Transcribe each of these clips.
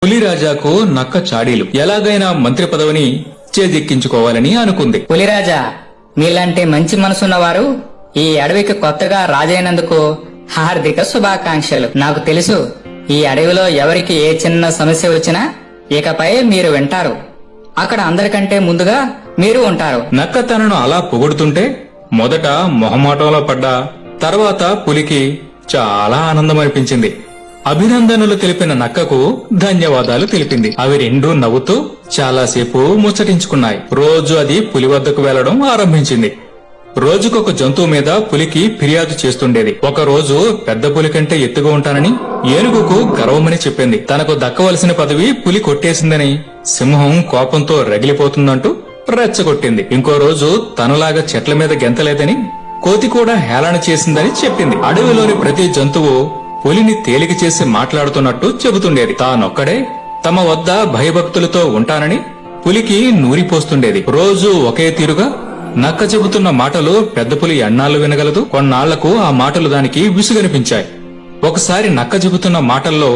పులిరాజాకు నక్క చాడీలు. ఎలాగైనా మంత్రి పదవిని చేజిక్కించుకోవాలని అనుకుంది. పులిరాజా, మీలాంటి మంచి మనసున్నవారు ఈ అడవికి కొత్తగా రాజైనందుకు హార్దిక శుభాకాంక్షలు. నాకు తెలుసు, ఈ అడవిలో ఎవరికి ఏ చిన్న సమస్య వచ్చినా ఇకపై మీరు వింటారు. అక్కడ అందరికంటే ముందుగా మీరు ఉంటారు. నక్క తనను అలా పొగుడుతుంటే మొదట మొహమాటంలో పడ్డా తర్వాత పులికి చాలా ఆనందం అనిపించింది. అభినందనలు తెలిపిన నక్కకు ధన్యవాదాలు తెలిపింది. అవి రెండూ నవ్వుతూ చాలాసేపు ముచ్చటించుకున్నాయి. రోజు అది పులి వద్దకు వెళ్లడం ఆరంభించింది. రోజుకొక జంతువు మీద పులికి ఫిర్యాదు చేస్తుండేది. ఒక రోజు పెద్ద పులి కంటే ఎత్తుగా ఉంటానని ఏనుగుకు గర్వమని చెప్పింది. తనకు దక్కవలసిన పదవి పులి కొట్టేసిందని సింహం కోపంతో రగిలిపోతుందంటూ రెచ్చగొట్టింది. ఇంకో రోజు తనలాగా చెట్ల మీద గెంతలేదని కోతి కూడా హేళన చేసిందని చెప్పింది. అడవిలోని ప్రతి జంతువు పులిని తేలిక చేసి మాట్లాడుతున్నట్టు చెబుతుండేది. తానొక్కడే తమ వద్ద భయభక్తులతో ఉంటానని పులికి నూరిపోస్తుండేది. రోజు ఒకే తీరుగా నక్క చెబుతున్న మాటలు పెద్ద పులి ఎన్నాళ్లు వినగలదు. కొన్నాళ్లకు ఆ మాటలు దానికి విసుగనిపించాయి. ఒకసారి నక్క చెబుతున్న మాటల్లో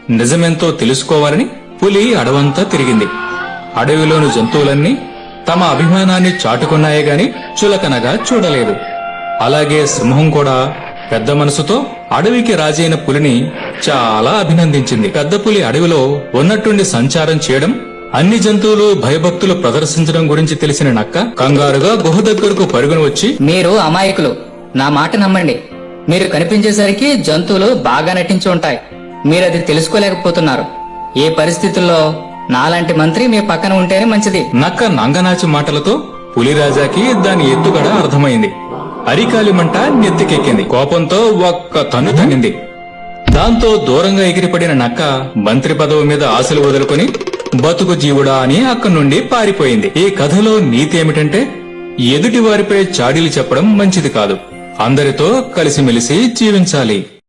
నిజమెంతో తెలుసుకోవాలని పులి అడవంతా తిరిగింది. అడవిలోని జంతువులన్నీ తమ అభిమానాన్ని చాటుకున్నాయే గాని చులకనగా చూడలేదు. అలాగే సింహం కూడా పెద్ద మనసుతో అడవికి రాజైన పులిని చాలా అభినందించింది. పెద్ద పులి అడవిలో ఉన్నట్టుండి సంచారం చేయడం, అన్ని జంతువులు భయభక్తులు ప్రదర్శించడం గురించి తెలిసిన నక్క కంగారుగా గుహ దగ్గరకు పరుగును వచ్చి, మీరు అమాయకులు, నా మాట నమ్మండి. మీరు కనిపించేసరికి జంతువులు బాగా నటించి ఉంటాయి. మీరది తెలుసుకోలేకపోతున్నారు. ఏ పరిస్థితుల్లో నాలాంటి మంత్రి మీ పక్కన ఉంటేనే మంచిది. నక్క నంగనాచి మాటలతో పులిరాజాకి దాని ఎత్తుగడ అర్థమైంది. అరికాలి మంట నెత్తికెక్కింది. కోపంతో ఒక్క తన్ను తన్నింది. దాంతో దూరంగా ఎగిరిపడిన నక్క మంత్రి పదవి మీద ఆశలు వదులుకుని బతుకు జీవుడా అని అక్కడి నుండి పారిపోయింది. ఈ కథలో నీతి ఏమిటంటే, ఎదుటి వారిపై చాడీలు చెప్పడం మంచిది కాదు. అందరితో కలిసిమెలిసి జీవించాలి.